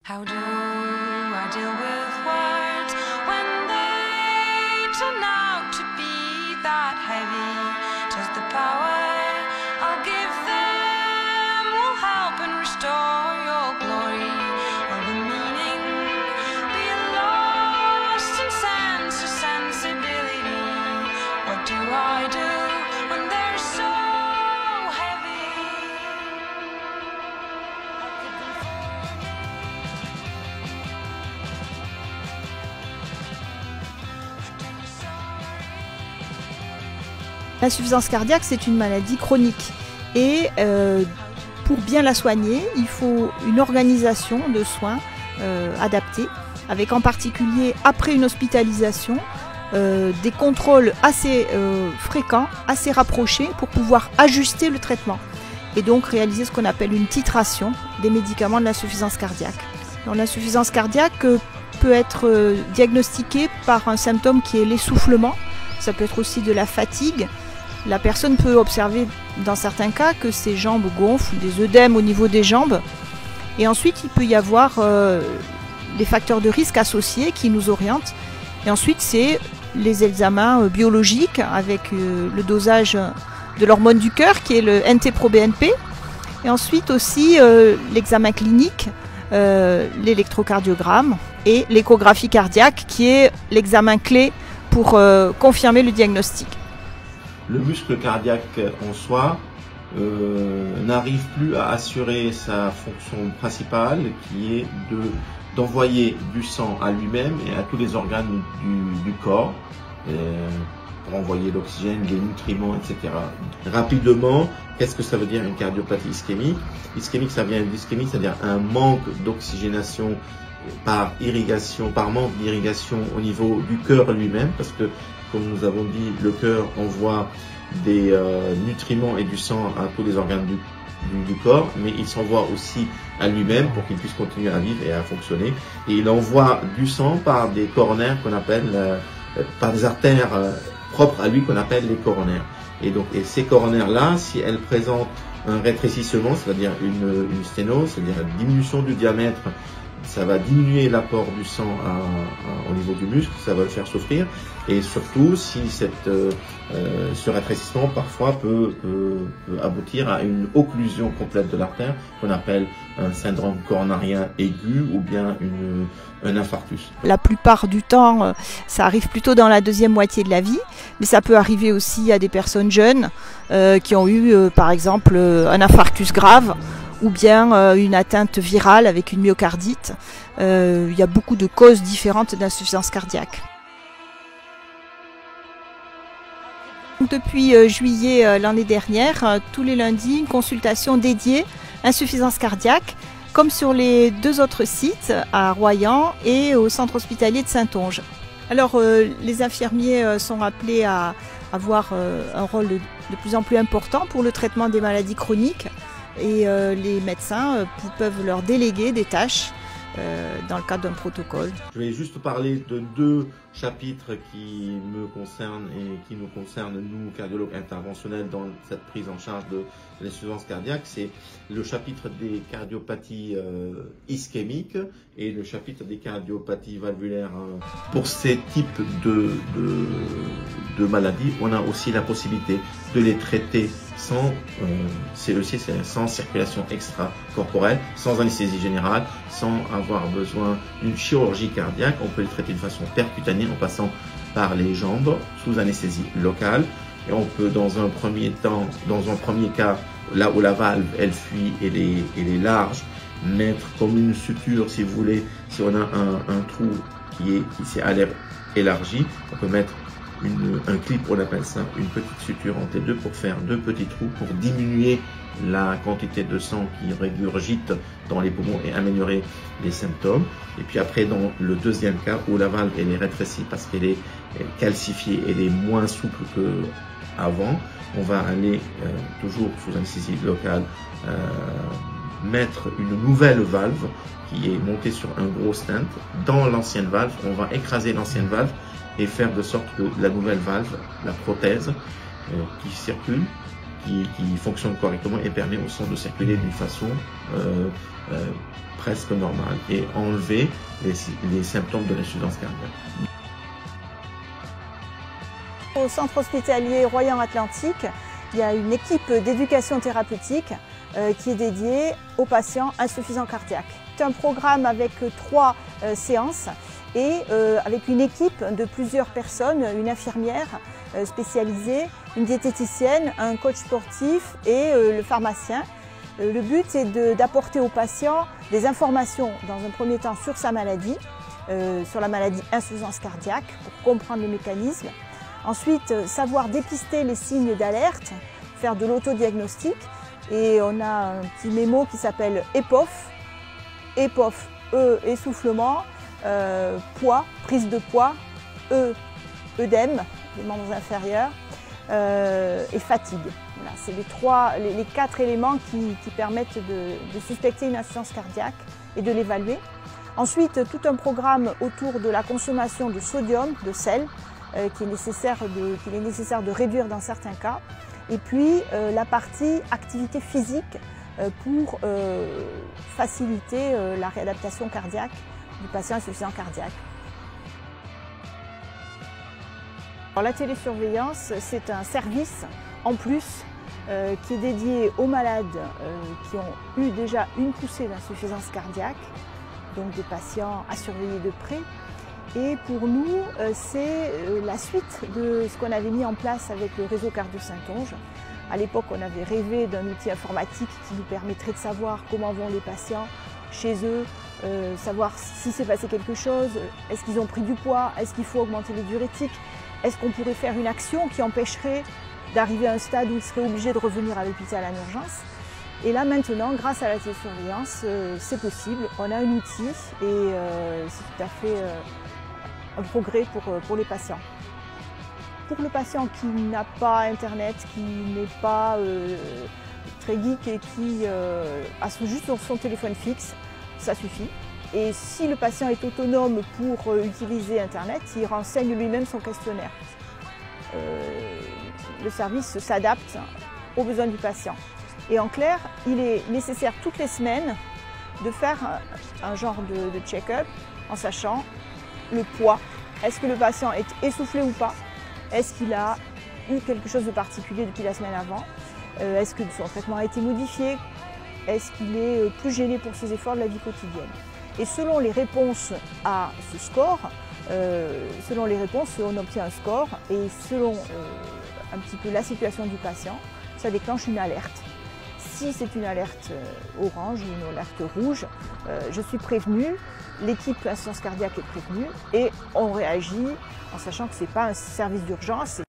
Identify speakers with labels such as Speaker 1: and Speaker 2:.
Speaker 1: How do I deal with words when they turn out to be that heavy? Does the power I'll give them will help and restore your glory? Or the meaning be lost in sense or sensibility? What do I do when they're so heavy?
Speaker 2: L'insuffisance cardiaque, c'est une maladie chronique et pour bien la soigner, il faut une organisation de soins adaptée, avec en particulier après une hospitalisation, des contrôles assez fréquents, assez rapprochés pour pouvoir ajuster le traitement et donc réaliser ce qu'on appelle une titration des médicaments de l'insuffisance cardiaque. L'insuffisance cardiaque peut être diagnostiquée par un symptôme qui est l'essoufflement, ça peut être aussi de la fatigue. La personne peut observer dans certains cas que ses jambes gonflent, des œdèmes au niveau des jambes. Et ensuite, il peut y avoir des facteurs de risque associés qui nous orientent. Et ensuite, c'est les examens biologiques avec le dosage de l'hormone du cœur qui est le NT-proBNP. Et ensuite aussi l'examen clinique, l'électrocardiogramme et l'échographie cardiaque qui est l'examen clé pour confirmer le diagnostic.
Speaker 3: Le muscle cardiaque en soi n'arrive plus à assurer sa fonction principale qui est d'envoyer du sang à lui-même et à tous les organes du corps pour envoyer l'oxygène, les nutriments, etc. Rapidement, qu'est-ce que ça veut dire une cardiopathie ischémique? Ischémique, ça vient d'ischémie, c'est-à-dire un manque d'oxygénation par irrigation, par manque d'irrigation au niveau du cœur lui-même, parce que comme nous avons dit, le cœur envoie des nutriments et du sang à tous les organes du corps, mais il s'envoie aussi à lui-même pour qu'il puisse continuer à vivre et à fonctionner. Et il envoie du sang par des coronaires qu'on appelle, par des artères propres à lui qu'on appelle les coronaires. Et donc, et ces coronaires-là, si elles présentent un rétrécissement, c'est-à-dire une sténose, c'est-à-dire une diminution du diamètre, ça va diminuer l'apport du sang au niveau du muscle, ça va le faire souffrir. Et surtout, si ce rétrécissement parfois peut aboutir à une occlusion complète de l'artère, qu'on appelle un syndrome coronarien aigu ou bien un infarctus. La
Speaker 2: plupart du temps, ça arrive plutôt dans la deuxième moitié de la vie, mais ça peut arriver aussi à des personnes jeunes qui ont eu, par exemple, un infarctus grave, ou bien une atteinte virale avec une myocardite. Il y a beaucoup de causes différentes d'insuffisance cardiaque. Depuis juillet l'année dernière, tous les lundis, une consultation dédiée insuffisance cardiaque, comme sur les deux autres sites, à Royan et au centre hospitalier de Saintonge. Alors, les infirmiers sont appelés à avoir un rôle de plus en plus important pour le traitement des maladies chroniques. Et les médecins peuvent leur déléguer des tâches dans le cadre d'un protocole.
Speaker 3: Je vais juste parler de deux chapitres qui me concernent et qui nous concernent, nous, cardiologues interventionnels, dans cette prise en charge de l'insuffisance cardiaque. C'est le chapitre des cardiopathies ischémiques et le chapitre des cardiopathies valvulaires. Pour ces types de maladies, on a aussi la possibilité de les traiter sans CEC, sans circulation extracorporelle, sans anesthésie générale, sans avoir besoin d'une chirurgie cardiaque. On peut les traiter de façon percutanée en passant par les jambes sous anesthésie locale. Et on peut, dans un premier cas, là où la valve elle fuit et elle est large, mettre comme une suture, si vous voulez, si on a un trou qui s'est élargi, on peut mettre un clip, on appelle ça, une petite suture entre les deux pour faire deux petits trous pour diminuer la quantité de sang qui régurgite dans les poumons et améliorer les symptômes. Et puis après, dans le deuxième cas où la valve elle est rétrécie parce qu'elle est calcifiée, elle est moins souple qu'avant, on va aller toujours sous anesthésie locale mettre une nouvelle valve qui est montée sur un gros stent dans l'ancienne valve. On va écraser l'ancienne valve et faire de sorte que la nouvelle valve, la prothèse qui circule, qui fonctionne correctement et permet au sang de circuler d'une façon presque normale et enlever les symptômes de l'insuffisance cardiaque.
Speaker 2: Au centre hospitalier Royan-Atlantique, il y a une équipe d'éducation thérapeutique qui est dédiée aux patients insuffisants cardiaques. C'est un programme avec 3 séances et avec une équipe de plusieurs personnes, une infirmière spécialisée, une diététicienne, un coach sportif et le pharmacien. Le but est d'apporter au patient des informations dans un premier temps sur sa maladie, sur la maladie insuffisance cardiaque, pour comprendre le mécanisme. Ensuite, savoir dépister les signes d'alerte, faire de l'autodiagnostic. Et on a un petit mémo qui s'appelle EPOF. EPOF, essoufflement, poids, prise de poids, œdème, les membres inférieurs, et fatigue. Voilà, c'est les 4 éléments qui permettent de suspecter une insuffisance cardiaque et de l'évaluer. Ensuite, tout un programme autour de la consommation de sodium, de sel, qu'il est nécessaire de réduire dans certains cas. Et puis la partie activité physique pour faciliter la réadaptation cardiaque du patient insuffisant cardiaque. Alors, la télésurveillance, c'est un service en plus qui est dédié aux malades qui ont eu déjà une poussée d'insuffisance cardiaque, donc des patients à surveiller de près. Et pour nous, c'est la suite de ce qu'on avait mis en place avec le réseau Cardio Saintonge. À l'époque, on avait rêvé d'un outil informatique qui nous permettrait de savoir comment vont les patients chez eux, savoir si s'est passé quelque chose, est-ce qu'ils ont pris du poids, est-ce qu'il faut augmenter les diurétiques, est-ce qu'on pourrait faire une action qui empêcherait d'arriver à un stade où ils seraient obligés de revenir à l'hôpital en urgence. Et là maintenant, grâce à la télésurveillance, c'est possible. On a un outil et c'est tout à fait un progrès pour les patients. Pour le patient qui n'a pas Internet, qui n'est pas très geek et qui a juste son téléphone fixe, ça suffit. Et si le patient est autonome pour utiliser Internet, il renseigne lui-même son questionnaire. Le service s'adapte aux besoins du patient. Et en clair, il est nécessaire toutes les semaines de faire un genre de check-up en sachant le poids. Est-ce que le patient est essoufflé ou pas? Est-ce qu'il a eu quelque chose de particulier depuis la semaine avant? Est-ce que son traitement a été modifié? Est-ce qu'il est plus gêné pour ses efforts de la vie quotidienne? Et selon les réponses à ce score, on obtient un score et selon un petit peu la situation du patient, ça déclenche une alerte. Si c'est une alerte orange ou une alerte rouge, je suis prévenue, l'équipe insuffisance cardiaque est prévenue et on réagit en sachant que ce n'est pas un service d'urgence,